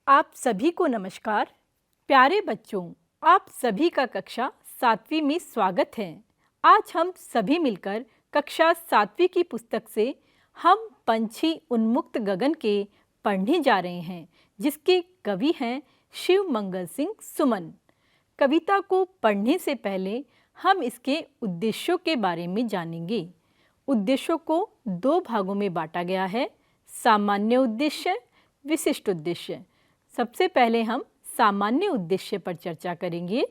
आप सभी को नमस्कार। प्यारे बच्चों, आप सभी का कक्षा 7वीं में स्वागत है। आज हम सभी मिलकर कक्षा 7वीं की पुस्तक से हम पंछी उन्मुक्त गगन के पढ़ने जा रहे हैं, जिसके कवि हैं शिव मंगल सिंह सुमन। कविता को पढ़ने से पहले हम इसके उद्देश्यों के बारे में जानेंगे। उद्देश्यों को 2 भागों में बांटा गया है, सामान्य उद्देश्य, विशिष्ट उद्देश्य। सबसे पहले हम सामान्य उद्देश्य पर चर्चा करेंगे।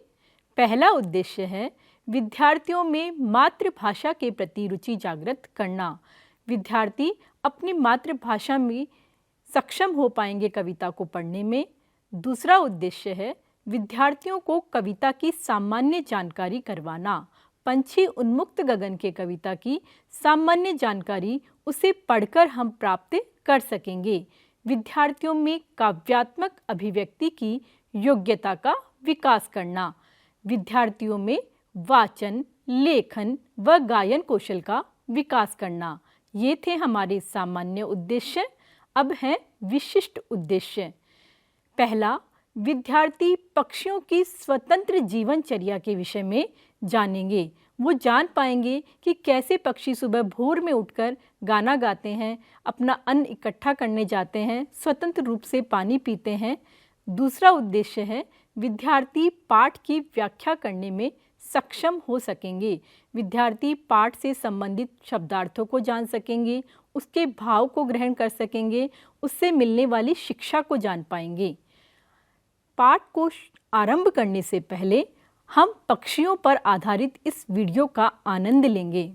पहला उद्देश्य है विद्यार्थियों में मातृभाषा के प्रति रुचि जागृत करना। विद्यार्थी अपनी मातृभाषा में सक्षम हो पाएंगे कविता को पढ़ने में। दूसरा उद्देश्य है विद्यार्थियों को कविता की सामान्य जानकारी करवाना। पंछी उन्मुक्त गगन के कविता की सामान्य जानकारी उसे पढ़कर हम प्राप्त कर सकेंगे। विद्यार्थियों में काव्यात्मक अभिव्यक्ति की योग्यता का विकास करना। विद्यार्थियों में वाचन, लेखन व गायन कौशल का विकास करना। ये थे हमारे सामान्य उद्देश्य। अब है विशिष्ट उद्देश्य। पहला, विद्यार्थी पक्षियों की स्वतंत्र जीवनचर्या के विषय में जानेंगे। वो जान पाएंगे कि कैसे पक्षी सुबह भोर में उठकर गाना गाते हैं, अपना अन्न इकट्ठा करने जाते हैं, स्वतंत्र रूप से पानी पीते हैं। दूसरा उद्देश्य है विद्यार्थी पाठ की व्याख्या करने में सक्षम हो सकेंगे। विद्यार्थी पाठ से संबंधित शब्दार्थों को जान सकेंगे, उसके भाव को ग्रहण कर सकेंगे, उससे मिलने वाली शिक्षा को जान पाएंगे। पाठ को आरंभ करने से पहले हम पक्षियों पर आधारित इस वीडियो का आनंद लेंगे।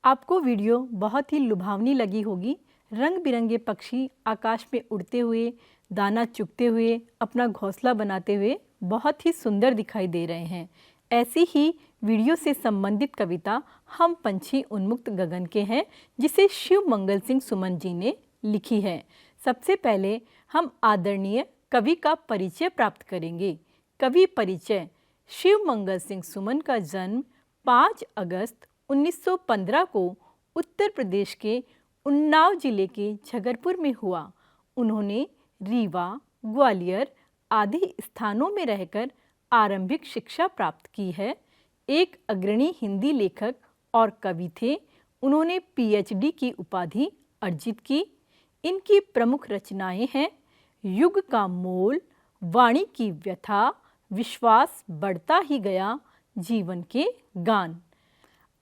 आपको वीडियो बहुत ही लुभावनी लगी होगी। रंग बिरंगे पक्षी आकाश में उड़ते हुए, दाना चुगते हुए, अपना घोंसला बनाते हुए बहुत ही सुंदर दिखाई दे रहे हैं। ऐसी ही वीडियो से संबंधित कविता हम पंछी उन्मुक्त गगन के हैं, जिसे शिव मंगल सिंह सुमन जी ने लिखी है। सबसे पहले हम आदरणीय कवि का परिचय प्राप्त करेंगे। कवि परिचय। शिव मंगल सिंह सुमन का जन्म 5 अगस्त 1915 को उत्तर प्रदेश के उन्नाव जिले के झगरपुर में हुआ। उन्होंने रीवा, ग्वालियर आदि स्थानों में रहकर आरंभिक शिक्षा प्राप्त की है। एक अग्रणी हिंदी लेखक और कवि थे। उन्होंने पीएचडी की उपाधि अर्जित की। इनकी प्रमुख रचनाएं हैं युग का मोल, वाणी की व्यथा, विश्वास बढ़ता ही गया, जीवन के गान।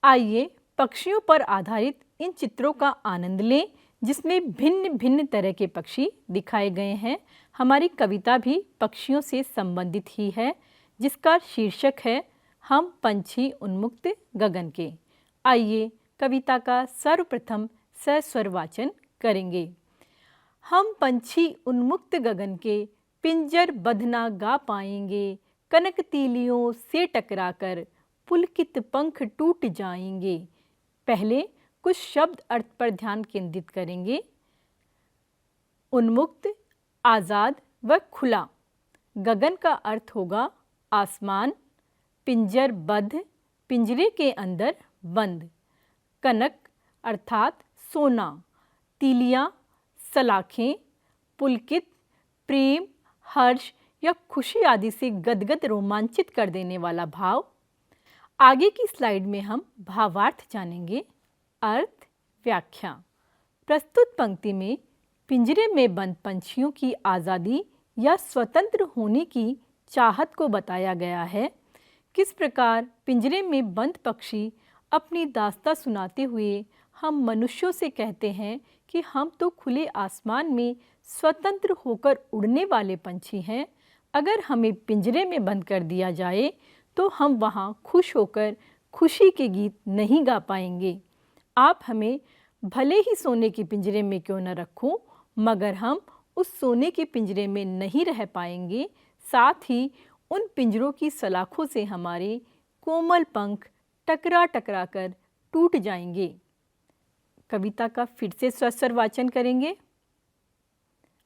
आइए पक्षियों पर आधारित इन चित्रों का आनंद लें, जिसमें भिन्न भिन्न तरह के पक्षी दिखाए गए हैं। हमारी कविता भी पक्षियों से संबंधित ही है, जिसका शीर्षक है हम पंछी उन्मुक्त गगन के। आइए कविता का सर्वप्रथम सस्वर वाचन करेंगे। हम पंछी उन्मुक्त गगन के पिंजर बंध ना गा पाएंगे, कनक तीलियों से टकराकर पुलकित पंख टूट जाएंगे। पहले कुछ शब्द अर्थ पर ध्यान केंद्रित करेंगे। उन्मुक्त, आज़ाद व खुला। गगन का अर्थ होगा आसमान। पिंजरबद्ध, पिंजरे के अंदर बंद। कनक अर्थात सोना। तीलियाँ, सलाखें। पुलकित, प्रेम, हर्ष या खुशी आदि से गदगद रोमांचित कर देने वाला भाव। आगे की स्लाइड में हम भावार्थ जानेंगे। अर्थ, व्याख्या। प्रस्तुत पंक्ति में पिंजरे में बंद पंछियों की आज़ादी या स्वतंत्र होने की चाहत को बताया गया है। किस प्रकार पिंजरे में बंद पक्षी अपनी दास्तां सुनाते हुए हम मनुष्यों से कहते हैं कि हम तो खुले आसमान में स्वतंत्र होकर उड़ने वाले पंछी हैं। अगर हमें पिंजरे में बंद कर दिया जाए तो हम वहाँ खुश होकर खुशी के गीत नहीं गा पाएंगे। आप हमें भले ही सोने के पिंजरे में क्यों न रखो, मगर हम उस सोने के पिंजरे में नहीं रह पाएंगे। साथ ही उन पिंजरों की सलाखों से हमारे कोमल पंख टकरा टकरा कर टूट जाएंगे। कविता का फिर से स्वर वाचन करेंगे।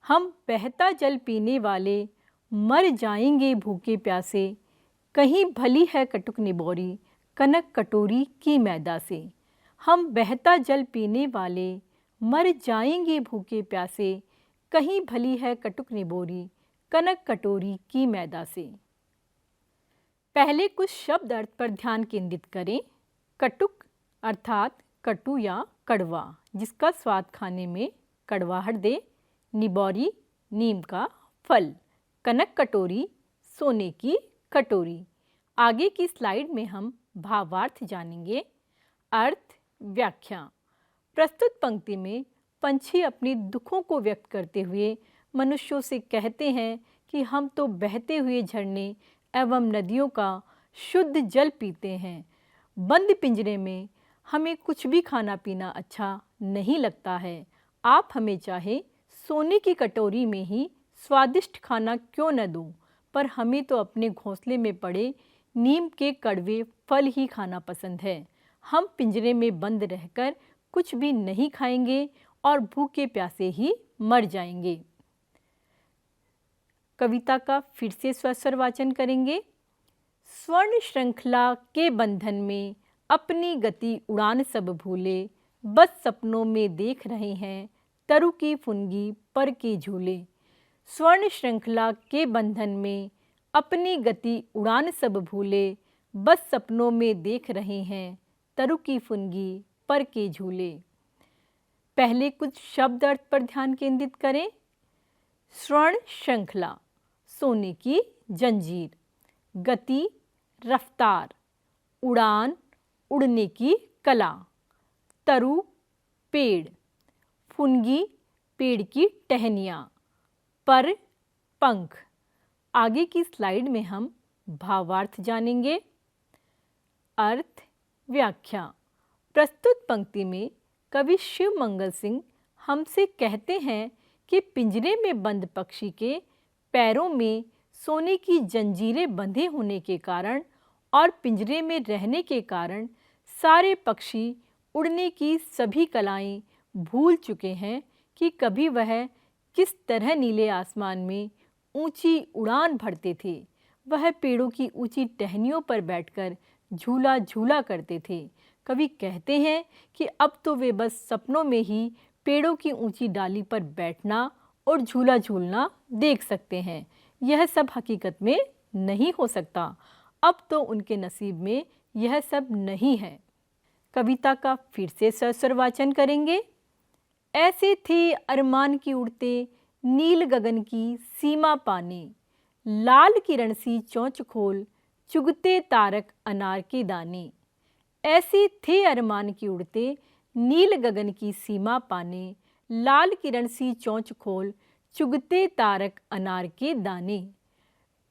हम बहता जल पीने वाले मर जाएंगे भूखे प्यासे, कहीं भली है कटुक निबोरी कनक कटोरी की मैदा से। हम बहता जल पीने वाले मर जाएंगे भूखे प्यासे, कहीं भली है कटुक निबोरी कनक कटोरी की मैदा से। पहले कुछ शब्द अर्थ पर ध्यान केंद्रित करें। कटुक अर्थात कटु या कड़वा, जिसका स्वाद खाने में कड़वाहट दे। निबोरी नीम का फल। कनक कटोरी सोने की कटोरी। आगे की स्लाइड में हम भावार्थ जानेंगे। अर्थ व्याख्या। प्रस्तुत पंक्ति में पंछी अपने दुखों को व्यक्त करते हुए मनुष्यों से कहते हैं कि हम तो बहते हुए झरने एवं नदियों का शुद्ध जल पीते हैं। बंद पिंजरे में हमें कुछ भी खाना पीना अच्छा नहीं लगता है। आप हमें चाहे सोने की कटोरी में ही स्वादिष्ट खाना क्यों न दो, पर हमें तो अपने घोंसले में पड़े नीम के कड़वे फल ही खाना पसंद है। हम पिंजरे में बंद रहकर कुछ भी नहीं खाएंगे और भूखे प्यासे ही मर जाएंगे। कविता का फिर से स्वर वाचन करेंगे। स्वर्ण श्रृंखला के बंधन में अपनी गति उड़ान सब भूले, बस सपनों में देख रहे हैं तरु की फुनगी पर के झूले। स्वर्ण श्रृंखला के बंधन में अपनी गति उड़ान सब भूले, बस सपनों में देख रहे हैं तरु की फुनगी पर के झूले। पहले कुछ शब्द अर्थ पर ध्यान केंद्रित करें। स्वर्ण श्रृंखला सोने की जंजीर। गति रफ्तार। उड़ान उड़ने की कला। तरु पेड़। फुनगी पेड़ की टहनियाँ। पर पंख। आगे की स्लाइड में हम भावार्थ जानेंगे। अर्थ व्याख्या। प्रस्तुत पंक्ति में कवि शिव मंगल सिंह हमसे कहते हैं कि पिंजरे में बंद पक्षी के पैरों में सोने की जंजीरें बंधे होने के कारण और पिंजरे में रहने के कारण सारे पक्षी उड़ने की सभी कलाएं भूल चुके हैं कि कभी वह किस तरह नीले आसमान में ऊंची उड़ान भरते थे। वह पेड़ों की ऊंची टहनियों पर बैठकर झूला झूला करते थे। कवि कहते हैं कि अब तो वे बस सपनों में ही पेड़ों की ऊंची डाली पर बैठना और झूला झूलना देख सकते हैं। यह सब हकीकत में नहीं हो सकता। अब तो उनके नसीब में यह सब नहीं है। कविता का फिर से स्वर वाचन करेंगे। ऐसे थे अरमान की उड़ते नील गगन की सीमा पाने, लाल किरण सी चोंच खोल चुगते तारक अनार के दाने। ऐसे थे अरमान की उड़ते नील गगन की सीमा पाने, लाल किरण सी चोंच खोल चुगते तारक अनार के दाने।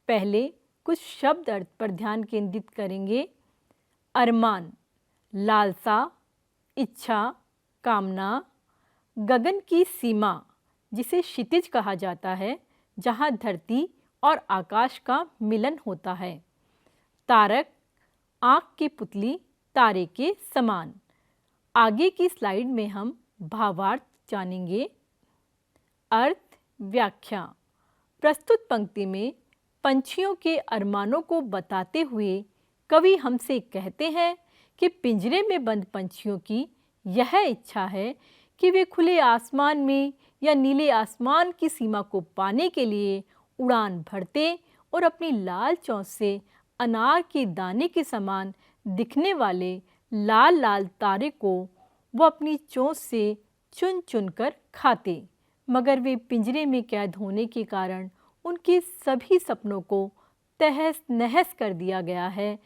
पहले कुछ शब्द अर्थ पर ध्यान केंद्रित करेंगे। अरमान लालसा, इच्छा, कामना। गगन की सीमा जिसे क्षितिज कहा जाता है, जहाँ धरती और आकाश का मिलन होता है। तारक आँख की पुतली तारे के समान। आगे की स्लाइड में हम भावार्थ जानेंगे। अर्थ व्याख्या। प्रस्तुत पंक्ति में पंछियों के अरमानों को बताते हुए कवि हमसे कहते हैं कि पिंजरे में बंद पंछियों की यह इच्छा है कि वे खुले आसमान में या नीले आसमान की सीमा को पाने के लिए उड़ान भरते और अपनी लाल चोंच से अनार के दाने के समान दिखने वाले लाल लाल तारे को वो अपनी चोंच से चुन चुन कर खाते। मगर वे पिंजरे में कैद होने के कारण उनके सभी सपनों को तहस नहस कर दिया गया है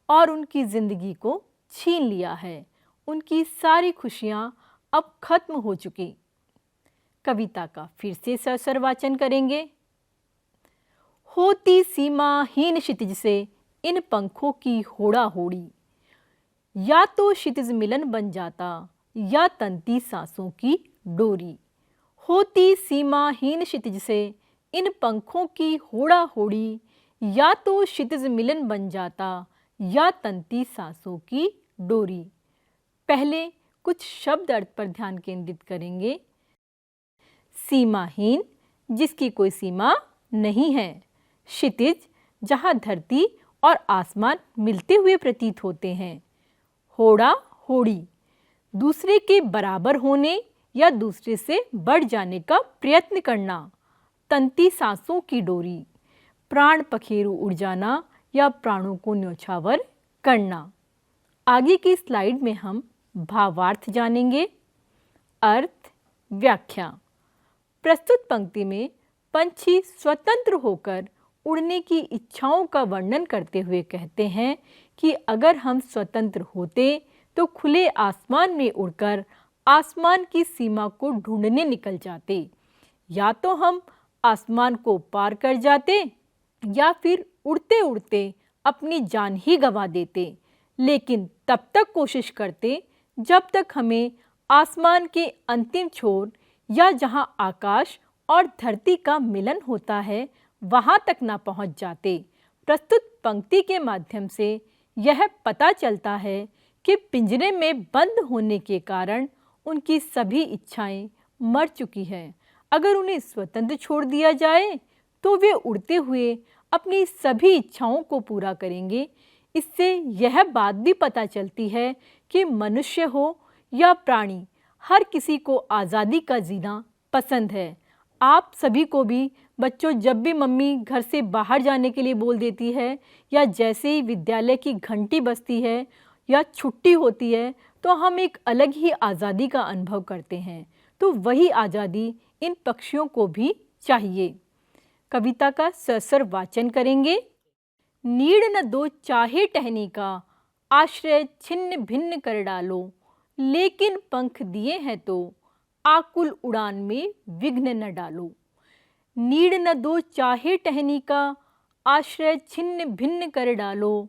और उनकी ज़िंदगी को छीन लिया है। उनकी सारी खुशियाँ अब खत्म हो चुकी। कविता का फिर से ससर वाचन करेंगे। होती सीमाहीन क्षितिज से इन पंखों की होड़ा होड़ी, या तो क्षितिज मिलन बन जाता या तंती सांसों की डोरी। होती सीमाहीन क्षितिज से इन पंखों की होड़ा होड़ी, या तो क्षितिज मिलन बन जाता या तंती सांसों की डोरी। पहले कुछ शब्द अर्थ पर ध्यान केंद्रित करेंगे। सीमाहीन, जिसकी कोई सीमा नहीं है। क्षितिज, जहाँ धरती और आसमान मिलते हुए प्रतीत होते हैं। होड़ा होड़ी, दूसरे के बराबर होने या दूसरे से बढ़ जाने का प्रयत्न करना। तंती सांसों की डोरी, प्राण पखेरु उड़ जाना या प्राणों को न्योछावर करना। आगे की स्लाइड में हम भावार्थ जानेंगे। अर्थ, व्याख्या। प्रस्तुत पंक्ति में पंछी स्वतंत्र होकर उड़ने की इच्छाओं का वर्णन करते हुए कहते हैं कि अगर हम स्वतंत्र होते तो खुले आसमान में उड़कर आसमान की सीमा को ढूंढने निकल जाते। या तो हम आसमान को पार कर जाते या फिर उड़ते उड़ते अपनी जान ही गंवा देते, लेकिन तब तक कोशिश करते जब तक हमें आसमान के अंतिम छोर या जहां आकाश और धरती का मिलन होता है वहां तक ना पहुंच जाते। प्रस्तुत पंक्ति के माध्यम से यह पता चलता है कि पिंजरे में बंद होने के कारण उनकी सभी इच्छाएं मर चुकी हैं। अगर उन्हें स्वतंत्र छोड़ दिया जाए तो वे उड़ते हुए अपनी सभी इच्छाओं को पूरा करेंगे। इससे यह बात भी पता चलती है कि मनुष्य हो या प्राणी, हर किसी को आज़ादी का जीना पसंद है। आप सभी को भी बच्चों, जब भी मम्मी घर से बाहर जाने के लिए बोल देती है या जैसे ही विद्यालय की घंटी बजती है या छुट्टी होती है तो हम एक अलग ही आज़ादी का अनुभव करते हैं। तो वही आज़ादी इन पक्षियों को भी चाहिए। कविता का ससर वाचन करेंगे। नीड़ न दो चाहे टहनी का, आश्रय छिन्न भिन्न कर डालो, लेकिन पंख दिए हैं तो आकुल उड़ान में विघ्न न डालो। नीड़ न दो चाहे टहनी का, आश्रय छिन्न भिन्न कर डालो,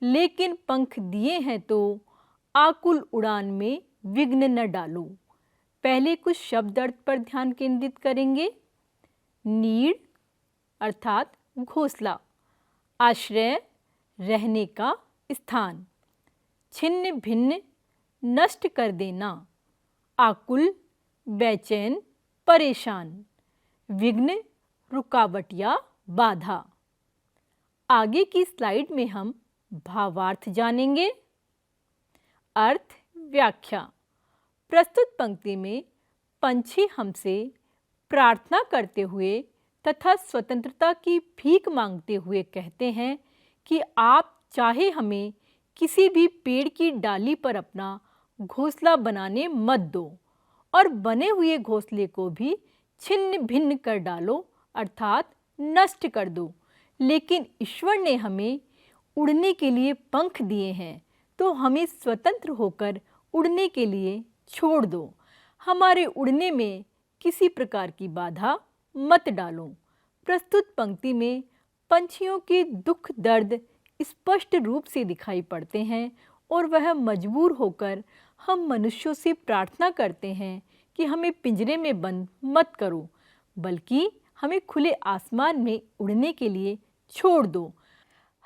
लेकिन पंख दिए हैं तो आकुल उड़ान में विघ्न न डालो। पहले कुछ शब्द अर्थ पर ध्यान केंद्रित करेंगे। नीड़ अर्थात घोंसला, आश्रय रहने का स्थान, छिन्न भिन्न नष्ट कर देना, आकुल बेचैन परेशान, विघ्न रुकावट या बाधा। आगे की स्लाइड में हम भावार्थ जानेंगे। अर्थ, व्याख्या। प्रस्तुत पंक्ति में पंछी हमसे प्रार्थना करते हुए तथा स्वतंत्रता की भीख मांगते हुए कहते हैं कि आप चाहे हमें किसी भी पेड़ की डाली पर अपना घोंसला बनाने मत दो और बने हुए घोंसले को भी छिन्न भिन्न कर डालो अर्थात नष्ट कर दो, लेकिन ईश्वर ने हमें उड़ने के लिए पंख दिए हैं तो हमें स्वतंत्र होकर उड़ने के लिए छोड़ दो। हमारे उड़ने में किसी प्रकार की बाधा मत डालो। प्रस्तुत पंक्ति में पंछियों के दुख दर्द स्पष्ट रूप से दिखाई पड़ते हैं और वह मजबूर होकर हम मनुष्यों से प्रार्थना करते हैं कि हमें पिंजरे में बंद मत करो, बल्कि हमें खुले आसमान में उड़ने के लिए छोड़ दो।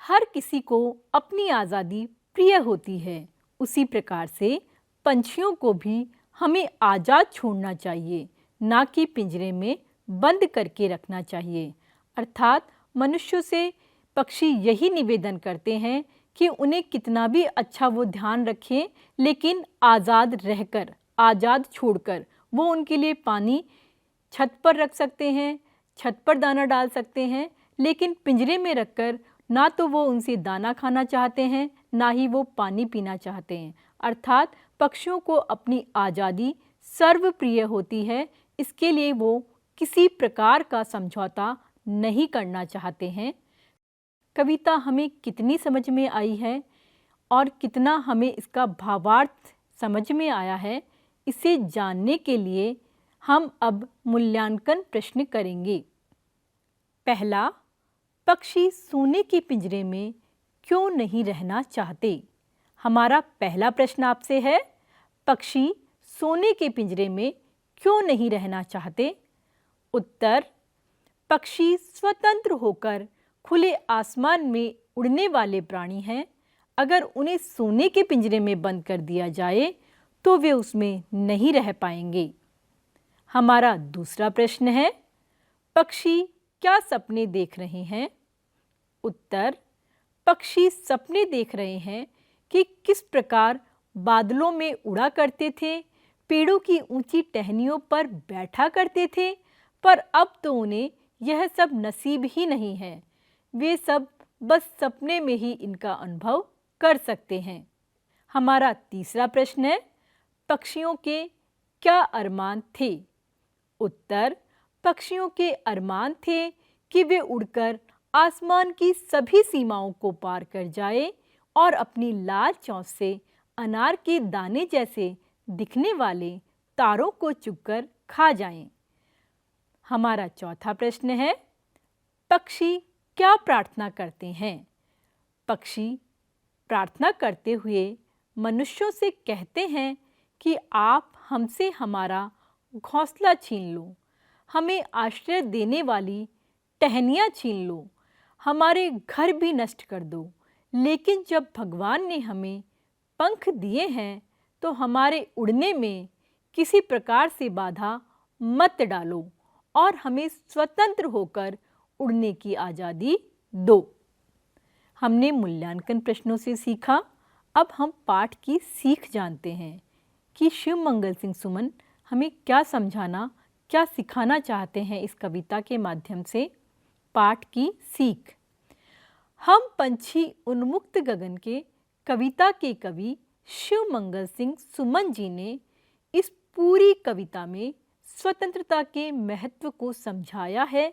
हर किसी को अपनी आज़ादी प्रिय होती है, उसी प्रकार से पंछियों को भी हमें आज़ाद छोड़ना चाहिए, ना कि पिंजरे में बंद करके रखना चाहिए। अर्थात मनुष्यों से पक्षी यही निवेदन करते हैं कि उन्हें कितना भी अच्छा वो ध्यान रखें, लेकिन आज़ाद रहकर, आज़ाद छोड़कर वो उनके लिए पानी छत पर रख सकते हैं, छत पर दाना डाल सकते हैं, लेकिन पिंजरे में रखकर ना तो वो उनसे दाना खाना चाहते हैं, ना ही वो पानी पीना चाहते हैं। अर्थात पक्षियों को अपनी आज़ादी सर्वप्रिय होती है, इसके लिए वो किसी प्रकार का समझौता नहीं करना चाहते हैं। कविता हमें कितनी समझ में आई है और कितना हमें इसका भावार्थ समझ में आया है, इसे जानने के लिए हम अब मूल्यांकन प्रश्न करेंगे। पहला, पक्षी सोने के पिंजरे में क्यों नहीं रहना चाहते? हमारा पहला प्रश्न आपसे है, पक्षी सोने के पिंजरे में क्यों नहीं रहना चाहते? उत्तर, पक्षी स्वतंत्र होकर खुले आसमान में उड़ने वाले प्राणी हैं। अगर उन्हें सोने के पिंजरे में बंद कर दिया जाए तो वे उसमें नहीं रह पाएंगे। हमारा दूसरा प्रश्न है, पक्षी क्या सपने देख रहे हैं? उत्तर, पक्षी सपने देख रहे हैं कि किस प्रकार बादलों में उड़ा करते थे, पेड़ों की ऊंची टहनियों पर बैठा करते थे, पर अब तो उन्हें यह सब नसीब ही नहीं है। वे सब बस सपने में ही इनका अनुभव कर सकते हैं। हमारा तीसरा प्रश्न है, पक्षियों के क्या अरमान थे? उत्तर, पक्षियों के अरमान थे कि वे उड़कर आसमान की सभी सीमाओं को पार कर जाए और अपनी लाल चोंच से अनार के दाने जैसे दिखने वाले तारों को चुगकर खा जाएं। हमारा चौथा प्रश्न है, पक्षी क्या प्रार्थना करते हैं? पक्षी प्रार्थना करते हुए मनुष्यों से कहते हैं कि आप हमसे हमारा घोंसला छीन लो, हमें आश्रय देने वाली टहनियाँ छीन लो, हमारे घर भी नष्ट कर दो, लेकिन जब भगवान ने हमें पंख दिए हैं तो हमारे उड़ने में किसी प्रकार से बाधा मत डालो और हमें स्वतंत्र होकर उड़ने की आज़ादी दो। हमने मूल्यांकन प्रश्नों से सीखा। अब हम पाठ की सीख जानते हैं कि शिव मंगल सिंह सुमन हमें क्या समझाना, क्या सिखाना चाहते हैं इस कविता के माध्यम से। पाठ की सीख, हम पंछी उन्मुक्त गगन के कविता के कवि शिव मंगल सिंह सुमन जी ने इस पूरी कविता में स्वतंत्रता के महत्व को समझाया है,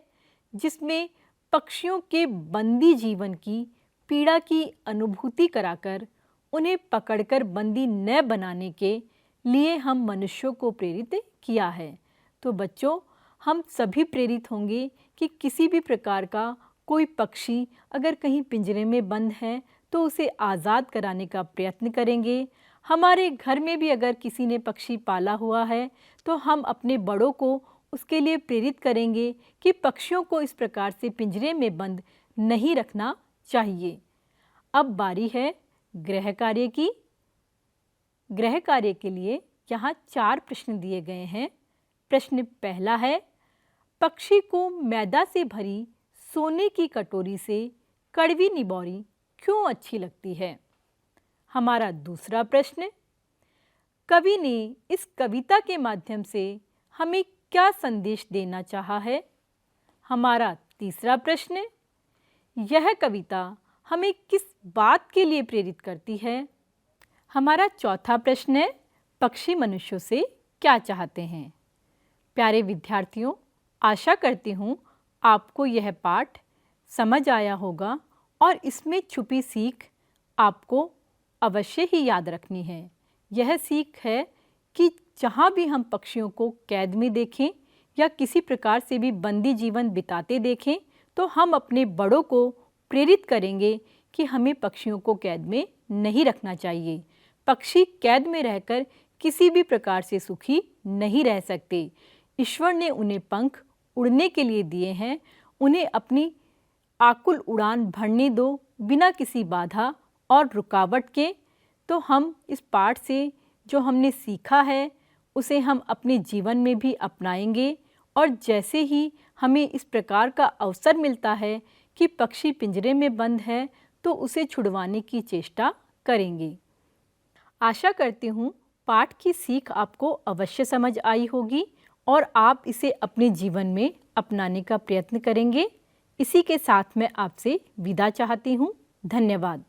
जिसमें पक्षियों के बंदी जीवन की पीड़ा की अनुभूति कराकर उन्हें पकड़कर बंदी न बनाने के लिए हम मनुष्यों को प्रेरित किया है। तो बच्चों, हम सभी प्रेरित होंगे कि किसी भी प्रकार का कोई पक्षी अगर कहीं पिंजरे में बंद है तो उसे आज़ाद कराने का प्रयत्न करेंगे। हमारे घर में भी अगर किसी ने पक्षी पाला हुआ है तो हम अपने बड़ों को उसके लिए प्रेरित करेंगे कि पक्षियों को इस प्रकार से पिंजरे में बंद नहीं रखना चाहिए। अब बारी है गृह कार्य की। गृह कार्य के लिए यहाँ 4 प्रश्न दिए गए हैं। प्रश्न पहला है, पक्षी को मैदा से भरी सोने की कटोरी से कड़वी निबोरी क्यों अच्छी लगती है? हमारा दूसरा प्रश्न, कवि ने इस कविता के माध्यम से हमें क्या संदेश देना चाहा है? हमारा तीसरा प्रश्न, यह कविता हमें किस बात के लिए प्रेरित करती है? हमारा चौथा प्रश्न है, पक्षी मनुष्यों से क्या चाहते हैं? प्यारे विद्यार्थियों, आशा करती हूँ आपको यह पाठ समझ आया होगा और इसमें छुपी सीख आपको अवश्य ही याद रखनी है। यह सीख है कि जहाँ भी हम पक्षियों को कैद में देखें या किसी प्रकार से भी बंदी जीवन बिताते देखें तो हम अपने बड़ों को प्रेरित करेंगे कि हमें पक्षियों को कैद में नहीं रखना चाहिए। पक्षी कैद में रहकर किसी भी प्रकार से सुखी नहीं रह सकते। ईश्वर ने उन्हें पंख उड़ने के लिए दिए हैं, उन्हें अपनी आकुल उड़ान भरने दो बिना किसी बाधा और रुकावट के। तो हम इस पाठ से जो हमने सीखा है उसे हम अपने जीवन में भी अपनाएंगे और जैसे ही हमें इस प्रकार का अवसर मिलता है कि पक्षी पिंजरे में बंद है तो उसे छुड़वाने की चेष्टा करेंगे। आशा करती हूँ पाठ की सीख आपको अवश्य समझ आई होगी और आप इसे अपने जीवन में अपनाने का प्रयत्न करेंगे। इसी के साथ मैं आपसे विदा चाहती हूँ। धन्यवाद।